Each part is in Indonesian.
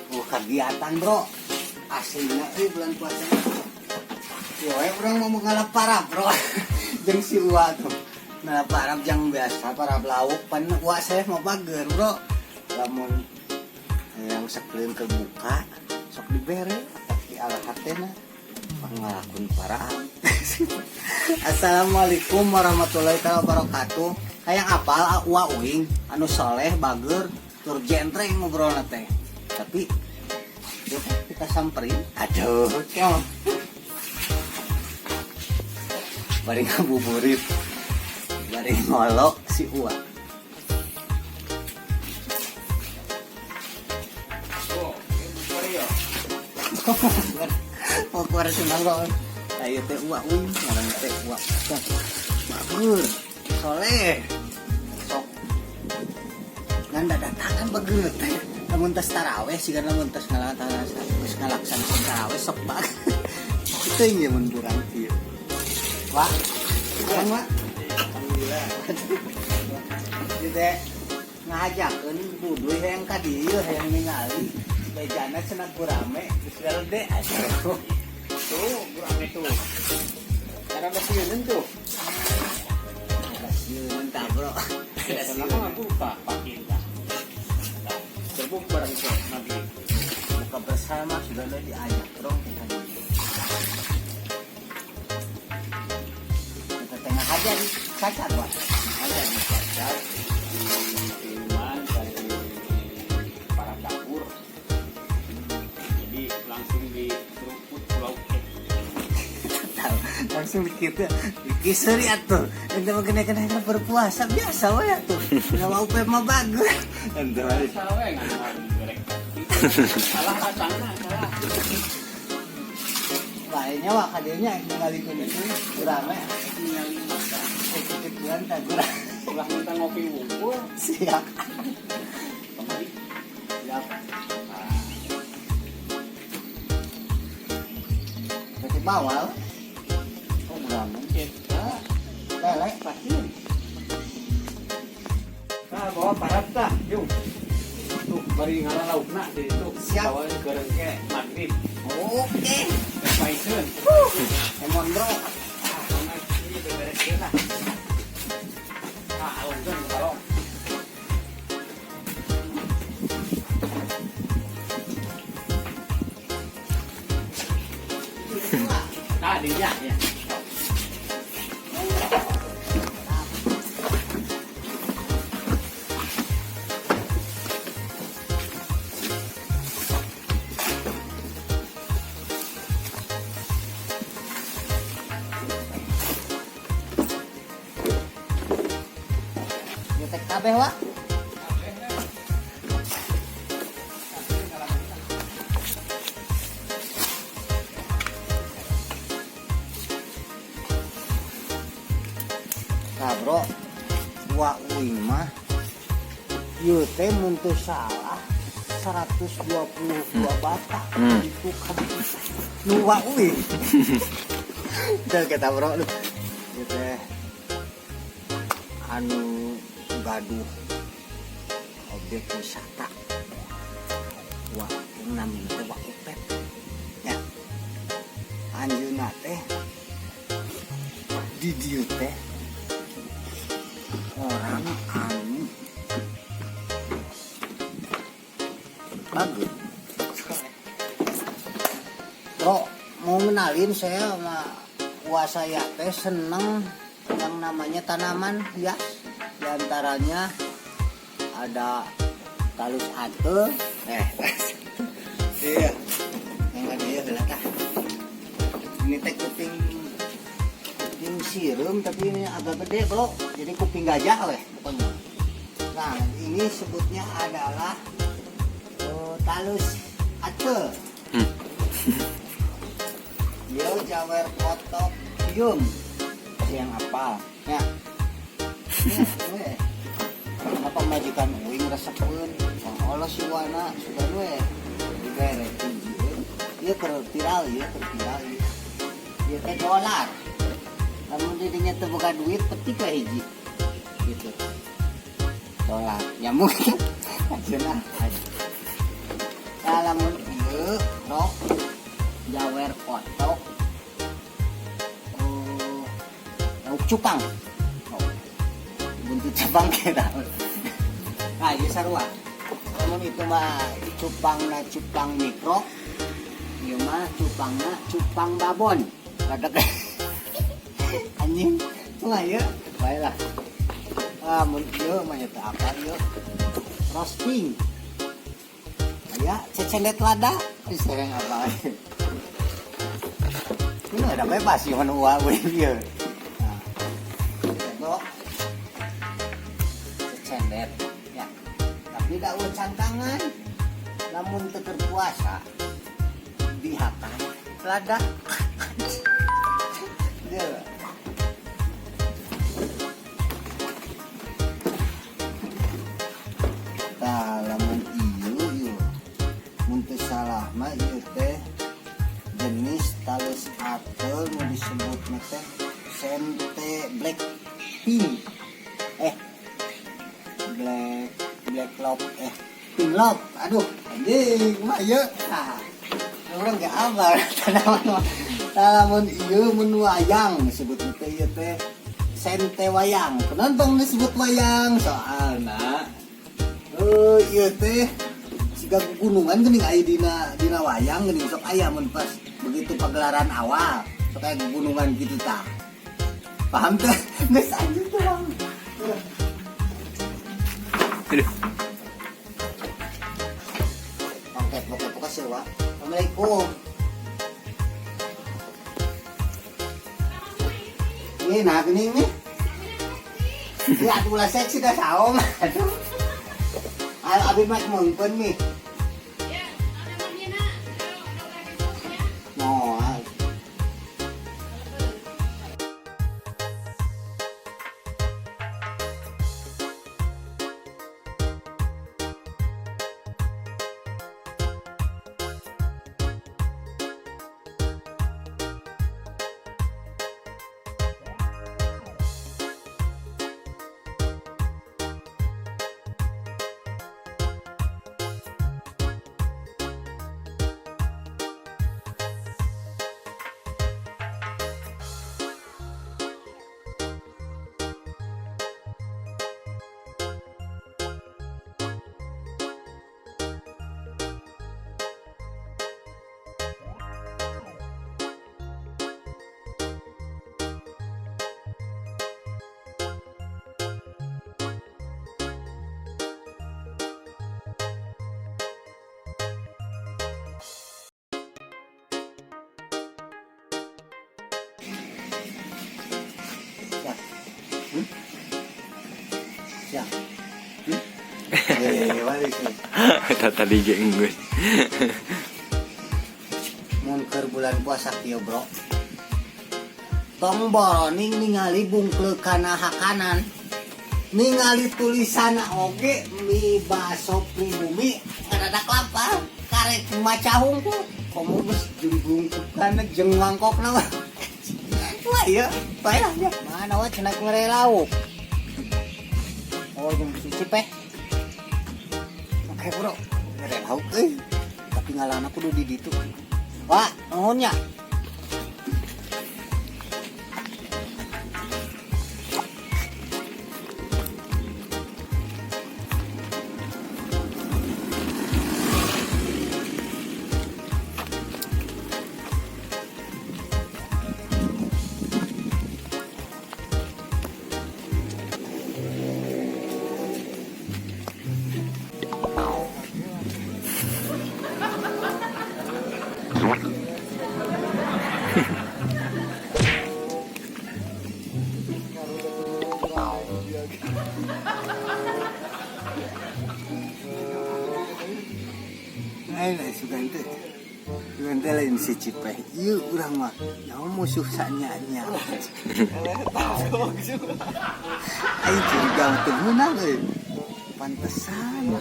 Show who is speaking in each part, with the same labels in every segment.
Speaker 1: Kegiatan bro, aslinya bulan puasa. Yo, orang mau mengalap parah bro, jeng si Uwa tuh. Nah parah yang biasa, parah lauk pan Uwa saya mau bager bro. Lamun yang sekeliling kebuka, sok dibere, tapi ala hatena pangalakun parah. Assalamualaikum warahmatullahi wabarakatuh. Kayak apal Uwa uing, anu soleh bager, tur jentreng ngobrol teh. Tapi yuk kita samperin. Aduh, kok bari ngabuburit, bari ngolok si Uwa. Oh, keluar si Manggo. Ayo teh Uwa, orang teh Uwa. Bagur, soleh, sok. Nganda datangan bager teh. Namun tas taraweh sih karena namun tas ngalaksan taraweh sok banget. Itu yang mun kurang kieu. Wah, kurang Wak. Alhamdulillah. Jadi ngajakeun buduy hayang ka dieu hayang ningali. Bejana cenah kurame geus garede aduh. Tuh, kurame tuh. Cara basieun tuh. Basieun tah, Bro. Kenapa aku lupa pakai terbuk barang itu nanti buka bersama sudah ada diajak dong kita tengah aja di cacat Wak, aja di cacat iman dari para dapur, jadi langsung di seruput pulau langsung dikit dikisuri atuh ente mah kena berpuasa biasa we atuh nggak mau pe mah bagus ente salah rasana salah lainnya Wak kadenya ngalikeun itu urang we ningali makan kepikiran tah urang ulah minta ngopi wungkul siap kembali siap berarti bawal mungkin lele pasti nah bawa parat dah yuk tuh bari ngalah laukna di itu bawa goreng ke maghrib oke paisen emon bro ini beres lah alungkeun kalau nah dia ya kabeh Wak. Nah bro, Wak uing mah ieu teh mun teu salah 122 batak itu kan nu Wak uing. Teu kita bro lu. Ieu teh anu gaduh objek wisata Wak namina teh Wak Upet ya anjeunna teh di dieu teh orang anu bagus bro mau ngenalin saya sama Wak saya teh seneng yang namanya tanaman hias. Di antaranya ada talus ate, iya, yang ada ya belakang. Ini teh kuping sirum tapi ini agak gede bro, jadi kuping gajah weh pokoknya. Nah ini sebutnya adalah talus ate. Dia jawer potok pium, yang apa? Ya. Apa majikan uing resepeun Allah si wana sudah we dibere ieu keur viral ieu ieu teh dolar lamun didinya teu boga duit peti ka hiji gitu dolar nyamuk cenah Lamun ieu rok jawer foto lauk cupang. Buntut cabang kita. Nah, ieu sarua. Lamun itu mah cupang mikro. Ieu mah cupang babon. Kadek anjing. Mah ieu bae lah. Mun ieu mah eta apa ieu? Roasting. Aya cecendet lada. Sereng apa? Ini ada bebas sih mun ulah ieu. Nah. Cecendet ya. Tapi da eueuh cantangan. Lamun teu keur puasa dihakan lada. Dia lamun ieu mun teu salah mah ieu teh jenis talus apel nu disebutna teh sente black pink black love pink love aduh anjing mah ieu urang ge apa tanaman lamun ieu mun wayang disebutna teh ieu teh sente wayang kenapa disebut wayang soalna iya teh siga gunungan geuning aya dina wayang geuning sok aya mun pas begitu pagelaran awal sok aya gunungan kitu tah. Paham teh? Geus anjing teh Bang. Oke kasih wa. Assalamualaikum. Ini nah geuning nih. Ya atuh lah seksi dah saom. Aduh. Abi mak mengpen mi. Ya, ada mamina. No. Ya. Balik sih.
Speaker 2: Tadi geus.
Speaker 1: Mun keur bulan puasa kieu, Bro. Tong boroning ningali bungkleukan hakanan. Ningali tulisan oge mie baso pribumi ngadadak lapar karek maca hungkul. Komo geus jeung bungkukan jeung mangkokna mah. Wah ieu, bae lah ya. Mana we cenah ngere lauk. Oh, jeung cicip Oke, Bro. Ngere lauk euy. Tapi ngalana kudu di ditu. Wah, nuhun nya. Sugante lain si Cipeh. Ieu urang mah nyaho musuh sanyanya. Aing curiga teu meunang euy. Pantesan wa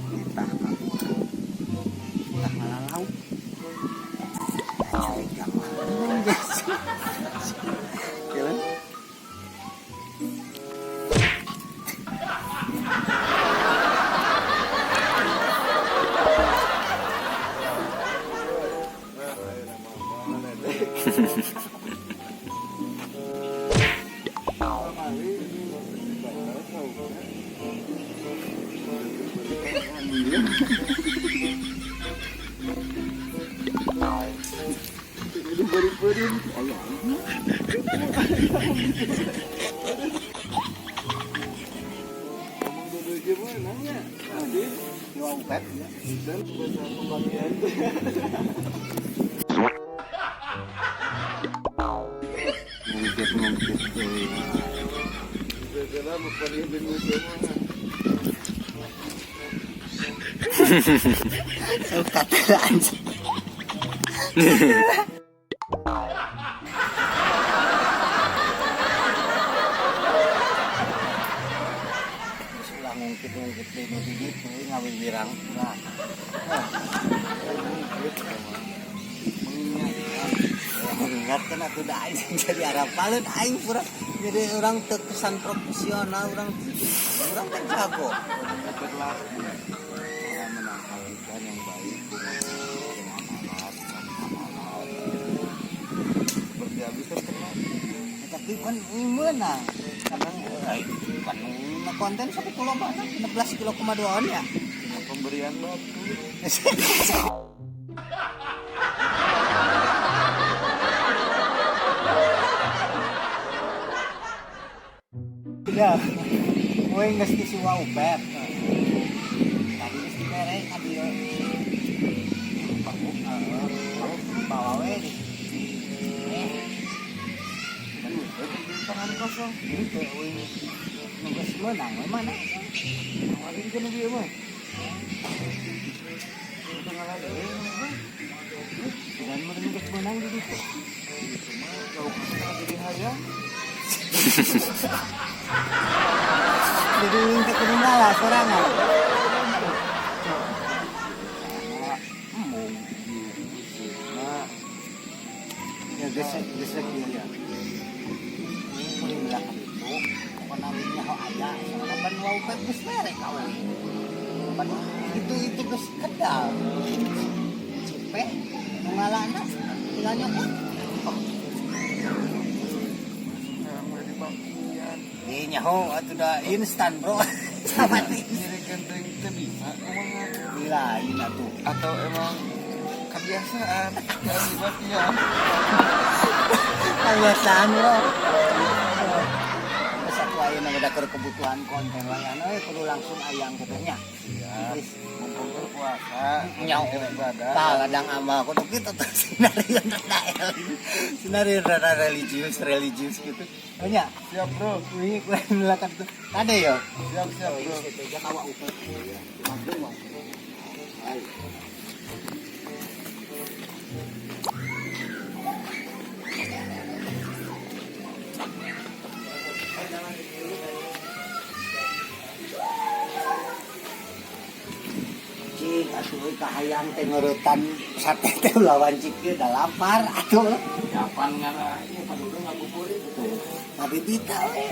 Speaker 1: ditah mah. Tah malalau. Curiga mah.
Speaker 3: Ngomong dulu gimana ya? Adin,
Speaker 1: Wow, Pep.
Speaker 3: dan bahasa pembagian.
Speaker 1: Ngungkit.
Speaker 3: Gara-gara memperlihat dulu semua.
Speaker 1: Suka terang. Sudah ngungkit dulu gitu, ngawirang lah. Mengingat kan aku dah aing jadi Arab paling aing pura jadi orang terkesan profesional orang kan jago.
Speaker 3: Berlaku. Orang menangkap ikan yang baik dengan amanat dan amanat. Seperti habis terkenal.
Speaker 1: Tapi kan menang kadang kan konten 1 kilo mana 16 kilo kemaduan ya.
Speaker 3: Pemberian batu.
Speaker 1: Ya, gue nggak si wow Pep. Tadi mesti merek kan dia. Bawa we di.
Speaker 3: Tangan kosong.
Speaker 1: Itu we nunggu menang mana?
Speaker 3: Awarin kan dia mah. Tengah ada.
Speaker 1: Dan menunggu menang di situ.
Speaker 3: Cuma kalau kita jadi hayang.
Speaker 1: Jadi minta ke rumah lah sorangan. Ya gesek ya. Ini belakang itu, apa namanya kau ada, kan wow Pep geus merek kau. Pan itu geus kedal. Cipe ngalana tinggalnya kan. Ini nyaho atuh da instan bro. Sama nih.
Speaker 3: Nyeri genteng itu bisa ngomongnya.
Speaker 1: Lain atuh.
Speaker 3: Atau emang kebiasaan yang dibuatnya.
Speaker 1: Kebiasaan bro. Satu ayeuna udah kebutuhan konten layan kudu langsung ayang katanya.
Speaker 3: Iya. Mumpung berpuasa.
Speaker 1: Nyaho
Speaker 3: Ibadah.
Speaker 1: tah ladang amal kudu kitu tuh sinario religius gitu. Nya,
Speaker 3: Siap bro.
Speaker 1: ini gue melakukan tuh. Ada ya?
Speaker 3: Siap bro.
Speaker 1: Itu aja kawa utuh. Mabung wah. Hai. Cing, atuh kahayang teh ngurutan sate teh lawan cik da lapar atuh.
Speaker 3: Kapan ngara? Ini padudu ngabuburit itu.
Speaker 1: Tapi kita we.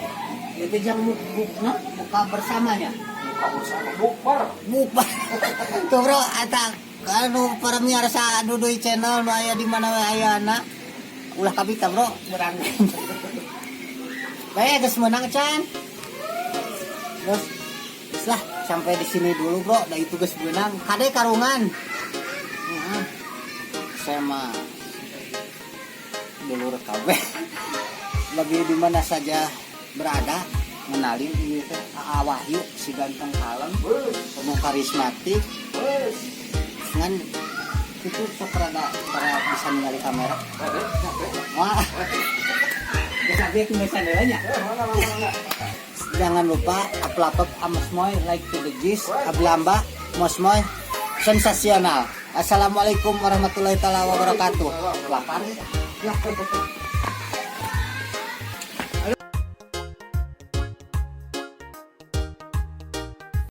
Speaker 1: Itu jang buka bersamanya.
Speaker 3: Buka bersama bukber.
Speaker 1: Buka. Tuh bro, eta anu para miarsa Duduy channel nu aya di mana we ayana. Ulah kabita bro, berang. Bae geus menang Chan. Terus lah sampai di sini dulu bro, da itu geus menang. Kade karungan. Heeh. Saya mah dulur kabeh. Lagi di mana saja berada menalin ini teh Aa Wahyu si ganteng kalem penuh karismatik dengan itu sok rada bisa ningali kamera wah bisa bikin sandelanya jangan lupa upload amosmoy like to the gist ablamba mosmoy sensasional. Assalamualaikum warahmatullahi wabarakatuh. Lapar ya.